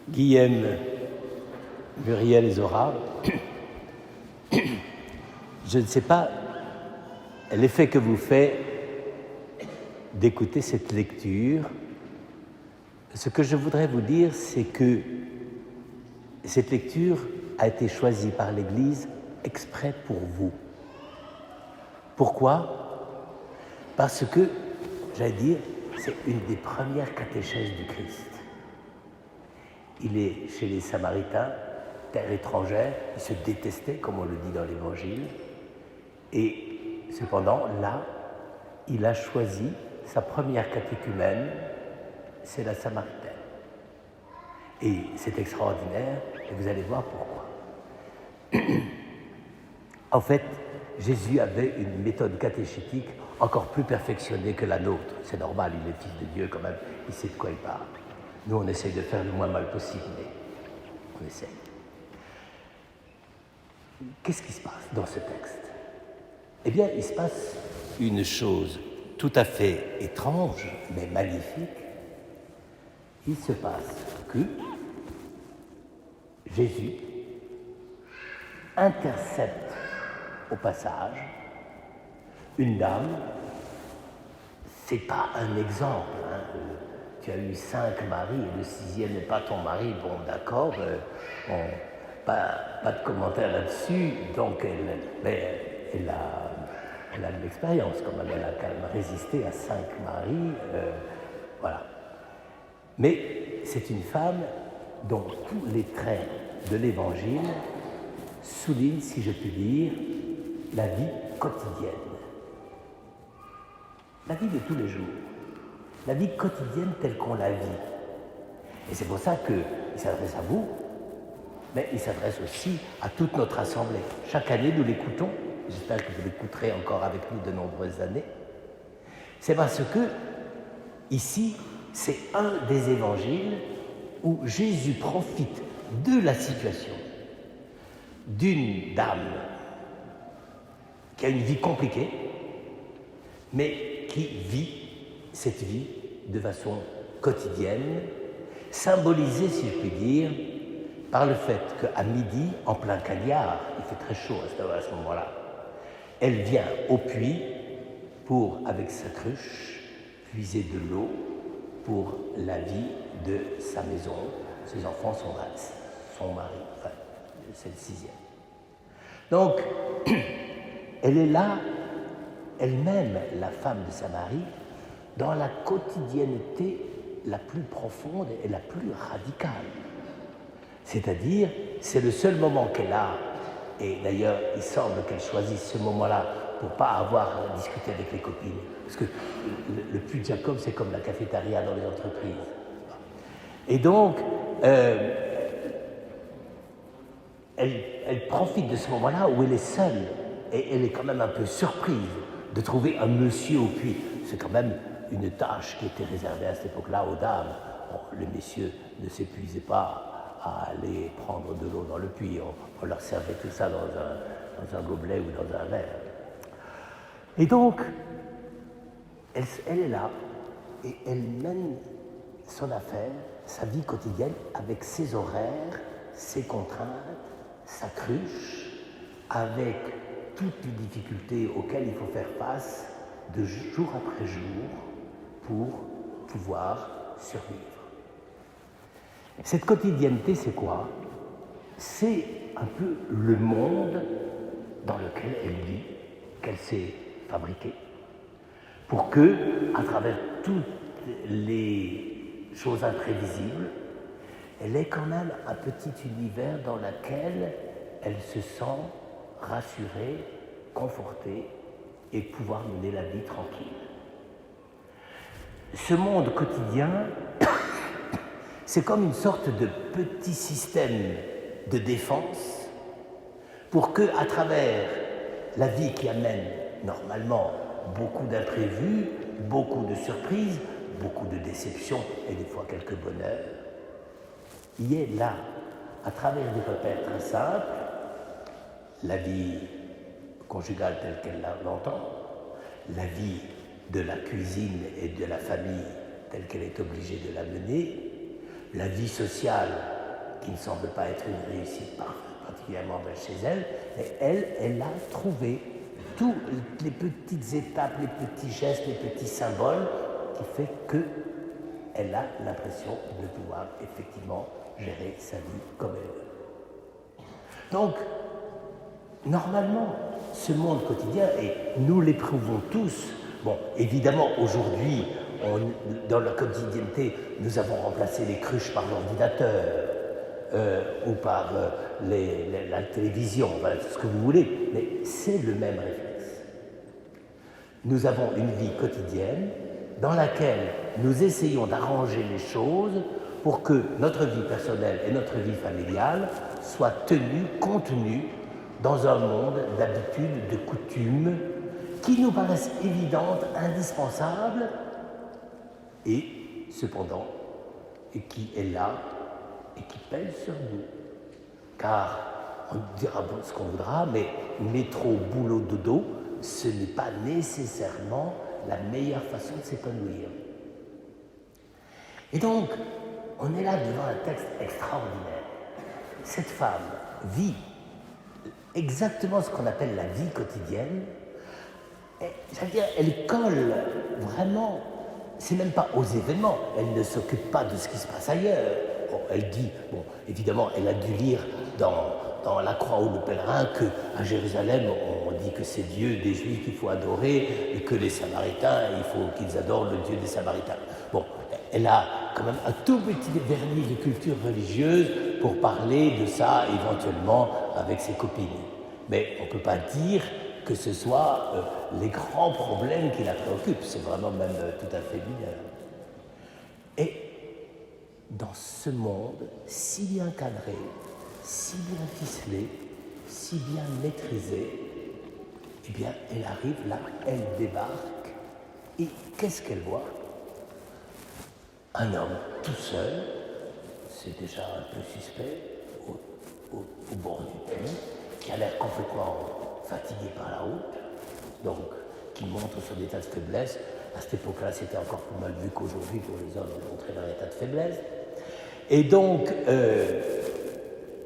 Guillaume, Muriel et Zora, je ne sais pas l'effet que vous fait d'écouter cette lecture. Ce que je voudrais vous dire, c'est que cette lecture a été choisie par l'Église exprès pour vous. Pourquoi? Parce que, j'allais dire, c'est une des premières catéchèses du Christ. Il est chez les Samaritains, terre étrangère, ils se détestaient, comme on le dit dans l'Évangile, et cependant, là, il a choisi sa première catéchumène, c'est la Samaritaine. Et c'est extraordinaire, et vous allez voir pourquoi. En fait, Jésus avait une méthode catéchétique encore plus perfectionnée que la nôtre. C'est normal, il est fils de Dieu quand même, il sait de quoi il parle. Nous, on essaye de faire le moins mal possible, mais on essaye. Qu'est-ce qui se passe dans ce texte? Eh bien, il se passe une chose tout à fait étrange, mais magnifique. Il se passe que Jésus intercepte au passage une dame. C'est pas un exemple, hein. Tu as eu 5 maris et le 6e n'est pas ton mari, bon d'accord, pas de commentaire là-dessus, donc elle a de l'expérience quand même, elle a quand même résisté à 5 maris, voilà. Mais c'est une femme dont tous les traits de l'Évangile soulignent, si je puis dire, la vie quotidienne. La vie de tous les jours. La vie quotidienne telle qu'on la vit. Et c'est pour ça qu'il s'adresse à vous, mais il s'adresse aussi à toute notre assemblée. Chaque année, nous l'écoutons. J'espère que vous l'écouterez encore avec nous de nombreuses années. C'est parce que, ici, c'est un des évangiles où Jésus profite de la situation d'une dame qui a une vie compliquée, mais qui vit cette vie de façon quotidienne, symbolisée, si je puis dire, par le fait qu'à midi, en plein cagnard, il fait très chaud à ce moment-là, elle vient au puits pour, avec sa cruche, puiser de l'eau pour la vie de sa maison. Ses enfants sont son mari, enfin, c'est le 6e. Donc, elle est là, elle-même, la femme de Samarie, dans la quotidienneté la plus profonde et la plus radicale. C'est-à-dire, c'est le seul moment qu'elle a, et d'ailleurs, il semble qu'elle choisisse ce moment-là pour ne pas avoir à discuter avec les copines. Parce que le puits de Jacob, c'est comme la cafétéria dans les entreprises. Et donc, elle profite de ce moment-là où elle est seule, et elle est quand même un peu surprise de trouver un monsieur au puits. C'est quand même une tâche qui était réservée à cette époque-là aux dames. Bon, les messieurs ne s'épuisaient pas à aller prendre de l'eau dans le puits. On leur servait tout ça dans un gobelet ou dans un verre. Et donc, elle est là et elle mène son affaire, sa vie quotidienne, avec ses horaires, ses contraintes, sa cruche, avec toutes les difficultés auxquelles il faut faire face de jour après jour pour pouvoir survivre. Cette quotidienneté, c'est quoi? C'est un peu le monde dans lequel elle vit, qu'elle s'est fabriquée, pour que, à travers toutes les choses imprévisibles, elle ait quand même un petit univers dans lequel elle se sent rassurée, confortée et pouvoir mener la vie tranquille. Ce monde quotidien, c'est comme une sorte de petit système de défense pour que, à travers la vie qui amène normalement beaucoup d'imprévus, beaucoup de surprises, beaucoup de déceptions et des fois quelques bonheurs, il y ait là, à travers des repères très simples, la vie conjugale telle qu'elle l'entend, la vie de la cuisine et de la famille telle qu'elle est obligée de la mener, la vie sociale qui ne semble pas être une réussite particulièrement belle chez elle, mais elle a trouvé toutes les petites étapes, les petits gestes, les petits symboles qui fait qu'elle a l'impression de pouvoir effectivement gérer sa vie comme elle veut. Donc, normalement, ce monde quotidien, et nous l'éprouvons tous, bon, évidemment, aujourd'hui, dans la quotidienneté, nous avons remplacé les cruches par l'ordinateur ou par la télévision, voilà, tout ce que vous voulez, mais c'est le même réflexe. Nous avons une vie quotidienne dans laquelle nous essayons d'arranger les choses pour que notre vie personnelle et notre vie familiale soient tenues, contenues dans un monde d'habitudes, de coutumes qui nous paraissent évidentes, indispensables, et cependant, et qui est là et qui pèse sur nous. Car on dira ce qu'on voudra, mais métro, boulot, dodo, ce n'est pas nécessairement la meilleure façon de s'épanouir. Et donc, on est là devant un texte extraordinaire. Cette femme vit exactement ce qu'on appelle la vie quotidienne. C'est-à-dire, elle colle vraiment, c'est même pas aux événements, elle ne s'occupe pas de ce qui se passe ailleurs. Bon, elle dit, bon, évidemment, elle a dû lire dans La Croix ou le Pèlerin qu'à Jérusalem, on dit que c'est Dieu des Juifs qu'il faut adorer et que les Samaritains, il faut qu'ils adorent le Dieu des Samaritains. Bon, elle a quand même un tout petit vernis de culture religieuse pour parler de ça éventuellement avec ses copines. Mais on ne peut pas dire que ce soit les grands problèmes qui la préoccupent. C'est vraiment même tout à fait mineur. Et dans ce monde si bien cadré, si bien ficelé, si bien maîtrisé, eh bien, elle arrive là, elle débarque, et qu'est-ce qu'elle voit? Un homme tout seul, c'est déjà un peu suspect, au bord du puits, qui a l'air complètement fatigué par la route, donc qui montre son état de faiblesse. À cette époque-là, c'était encore plus mal vu qu'aujourd'hui pour les hommes de montrer leur état de faiblesse. Et donc,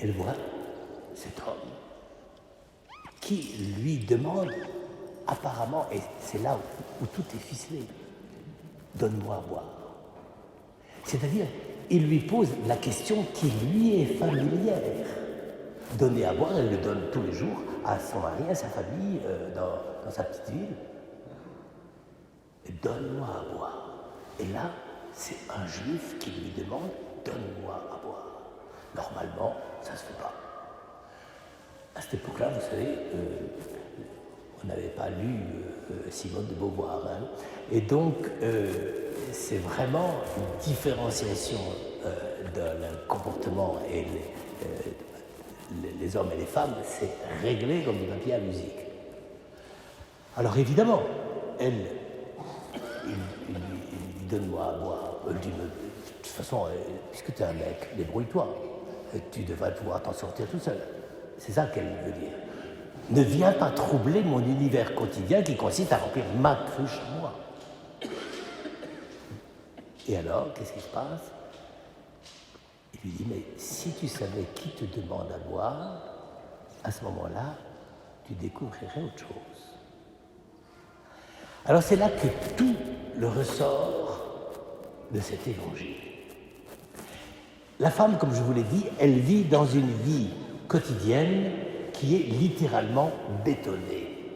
elle voit cet homme qui lui demande, apparemment, et c'est là où tout est ficelé, donne-moi à boire. C'est-à-dire, il lui pose la question qui lui est familière. Donner à boire, elle le donne tous les jours à son mari, à sa famille, dans sa petite ville. Donne-moi à boire. Et là, c'est un juif qui lui demande, donne-moi à boire. Normalement, ça ne se fait pas. À cette époque-là, vous savez, on n'avait pas lu Simone de Beauvoir. Hein, et donc, c'est vraiment une différenciation d'un comportement et les hommes et les femmes, c'est réglé comme du papier à musique. Alors évidemment, il donne-moi à boire. Elle dit, de toute façon, puisque tu es un mec, débrouille-toi. Tu devrais pouvoir t'en sortir tout seul. C'est ça qu'elle veut dire. Ne viens pas troubler mon univers quotidien qui consiste à remplir ma cruche à moi. Et alors, qu'est-ce qui se passe? Il lui dit, mais si tu savais qui te demande à boire, à ce moment-là, tu découvrirais autre chose. Alors c'est là que tout le ressort de cet évangile. La femme, comme je vous l'ai dit, elle vit dans une vie quotidienne qui est littéralement bétonnée.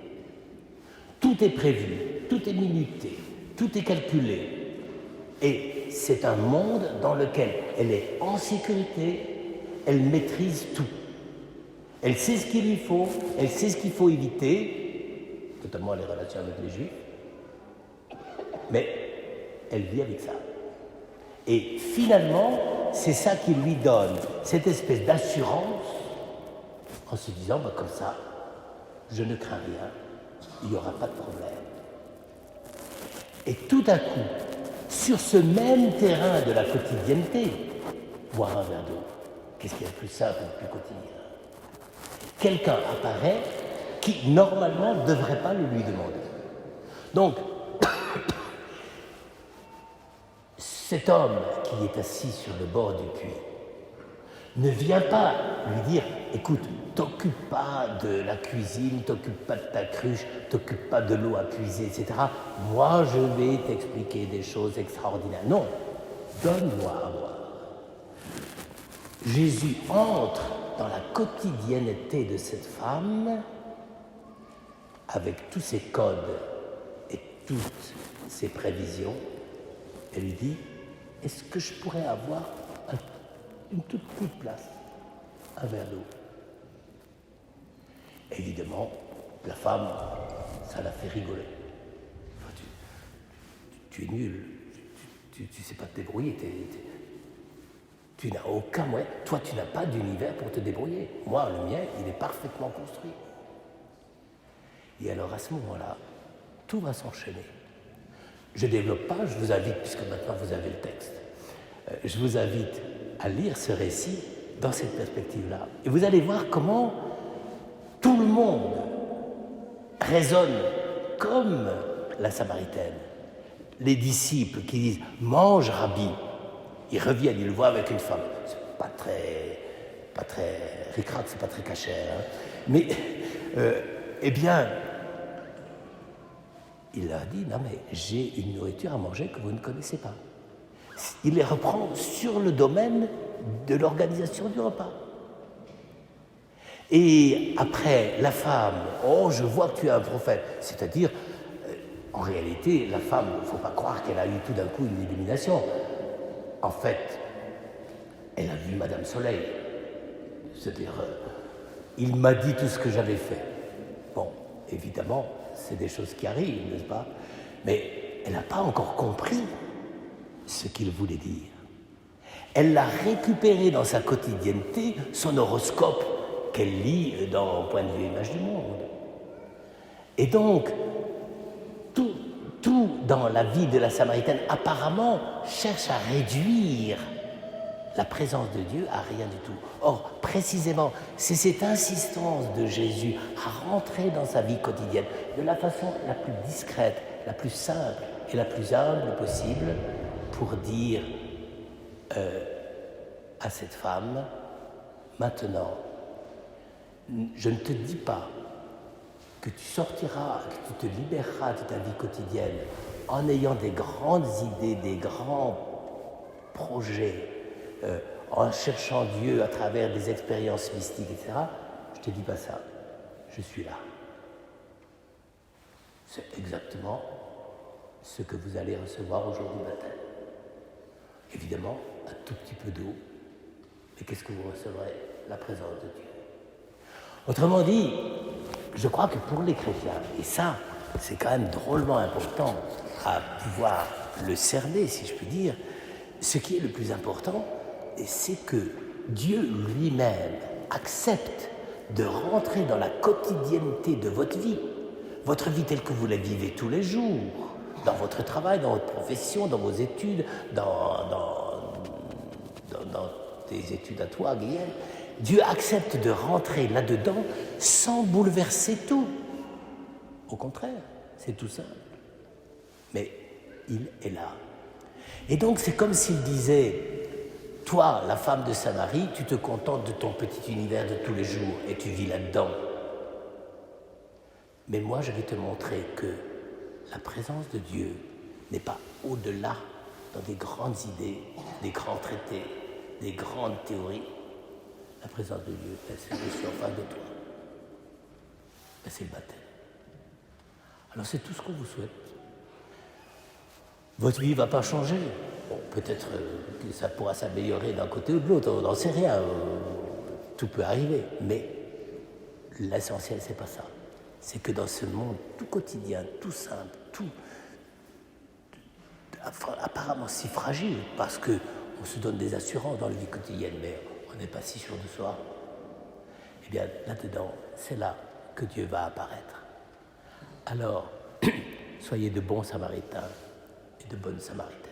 Tout est prévu, tout est minuté, tout est calculé. Et c'est un monde dans lequel elle est en sécurité, elle maîtrise tout. Elle sait ce qu'il lui faut, elle sait ce qu'il faut éviter, notamment les relations avec les Juifs, mais elle vit avec ça. Et finalement, c'est ça qui lui donne cette espèce d'assurance en se disant, bah, comme ça, je ne crains rien, il n'y aura pas de problème. Et tout à coup, sur ce même terrain de la quotidienneté, boire un verre d'eau, qu'est-ce qu'il y a de plus simple et de plus quotidien? Quelqu'un apparaît qui, normalement, ne devrait pas le lui demander. Donc, cet homme qui est assis sur le bord du puits ne vient pas lui dire « Écoute, t'occupe pas de la cuisine, t'occupe pas de ta cruche, t'occupe pas de l'eau à puiser, etc. Moi, je vais t'expliquer des choses extraordinaires. » Non, donne-moi à voir. Jésus entre dans la quotidienneté de cette femme avec tous ses codes et toutes ses prévisions et lui dit « Est-ce que je pourrais avoir une toute petite place, un verre d'eau ?» Évidemment, la femme, ça la fait rigoler. Enfin, tu es nul, tu ne sais pas te débrouiller, tu n'as aucun moyen. Toi, tu n'as pas d'univers pour te débrouiller. Moi, le mien, il est parfaitement construit. Et alors, à ce moment-là, tout va s'enchaîner. Je ne développe pas, je vous invite, puisque maintenant vous avez le texte, je vous invite à lire ce récit dans cette perspective-là. Et vous allez voir comment tout le monde raisonne comme la Samaritaine. Les disciples qui disent « Mange, Rabbi », ils reviennent, ils le voient avec une femme. C'est pas très ric-rac, c'est pas très cachère. Hein. Mais, eh bien, il leur dit « Non mais j'ai une nourriture à manger que vous ne connaissez pas ». Il les reprend sur le domaine de l'organisation du repas. Et après, la femme, « Oh, je vois que tu es un prophète ». C'est-à-dire, en réalité, la femme, il ne faut pas croire qu'elle a eu tout d'un coup une illumination. En fait, elle a vu Madame Soleil. C'est-à-dire, il m'a dit tout ce que j'avais fait. Bon, évidemment, c'est des choses qui arrivent, n'est-ce pas? Mais elle n'a pas encore compris ce qu'il voulait dire. Elle l'a récupéré dans sa quotidienneté, son horoscope qu'elle lit dans Point de vue Image du Monde. Et donc, tout dans la vie de la Samaritaine, apparemment, cherche à réduire la présence de Dieu à rien du tout. Or, précisément, c'est cette insistance de Jésus à rentrer dans sa vie quotidienne de la façon la plus discrète, la plus simple et la plus humble possible pour dire à cette femme, maintenant, je ne te dis pas que tu sortiras, que tu te libéreras de ta vie quotidienne en ayant des grandes idées, des grands projets, en cherchant Dieu à travers des expériences mystiques, etc. Je ne te dis pas ça. Je suis là. C'est exactement ce que vous allez recevoir aujourd'hui matin. Évidemment, un tout petit peu d'eau. Mais qu'est-ce que vous recevrez? La présence de Dieu. Autrement dit, je crois que pour les chrétiens, et ça, c'est quand même drôlement important à pouvoir le cerner, si je puis dire, ce qui est le plus important, c'est que Dieu lui-même accepte de rentrer dans la quotidienneté de votre vie telle que vous la vivez tous les jours, dans votre travail, dans votre profession, dans vos études, dans tes études à toi, Guillaume. Dieu accepte de rentrer là-dedans sans bouleverser tout. Au contraire, c'est tout simple. Mais il est là. Et donc c'est comme s'il disait, toi, la femme de Samarie, tu te contentes de ton petit univers de tous les jours et tu vis là-dedans. Mais moi, je vais te montrer que la présence de Dieu n'est pas au-delà dans des grandes idées, des grands traités, des grandes théories. La présence de Dieu, c'est je suis en face de toi. C'est le baptême. Alors c'est tout ce qu'on vous souhaite. Votre vie ne va pas changer. Bon, peut-être que ça pourra s'améliorer d'un côté ou de l'autre, on n'en sait rien. Tout peut arriver. Mais l'essentiel, c'est pas ça. C'est que dans ce monde tout quotidien, tout simple, tout apparemment si fragile, parce qu'on se donne des assurances dans la vie quotidienne, mais on n'est pas si sûr de soi, eh bien là-dedans, c'est là que Dieu va apparaître. Alors, soyez de bons Samaritains et de bonnes Samaritaines.